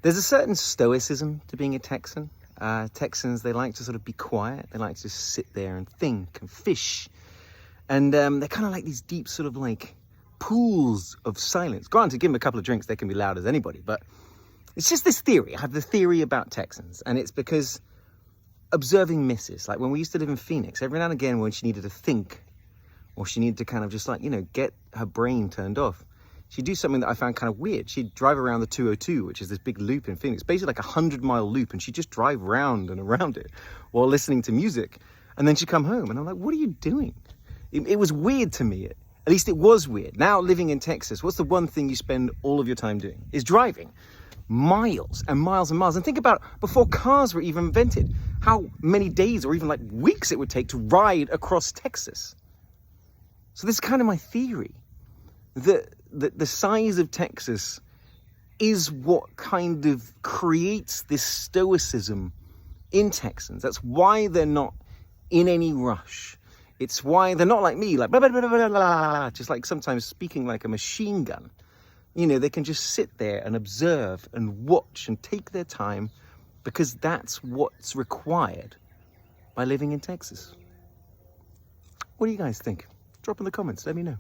There's a certain stoicism to being a Texan. Texans, they like to sort of be quiet. They like to just sit there and think and fish. And they're kind of like these deep sort of like pools of silence. Granted, give them a couple of drinks, they can be loud as anybody. But it's just this theory. I have the theory about Texans. And it's because observing misses. Like when we used to live in Phoenix, every now and again when she needed to think, or she needed to kind of just like, get her brain turned off, she'd do something that I found kind of weird. She'd drive around the 202, which is this big loop in Phoenix, basically like 100-mile loop, and she'd just drive round and around it while listening to music. And then she'd come home, and I'm like, what are you doing? It was weird to me. At least it was weird. Now, living in Texas, what's the one thing you spend all of your time doing? Is driving. Miles and miles and miles. And think about before cars were even invented, how many days or even like weeks it would take to ride across Texas. So this is kind of my theory. The size of Texas is what kind of creates this stoicism in Texans. That's why they're not in any rush. It's why they're not like me, like blah, blah, blah, blah, blah, blah, just like sometimes speaking like a machine gun. They can just sit there and observe and watch and take their time, because that's what's required by living in Texas. What do you guys think? Drop in the comments, let me know.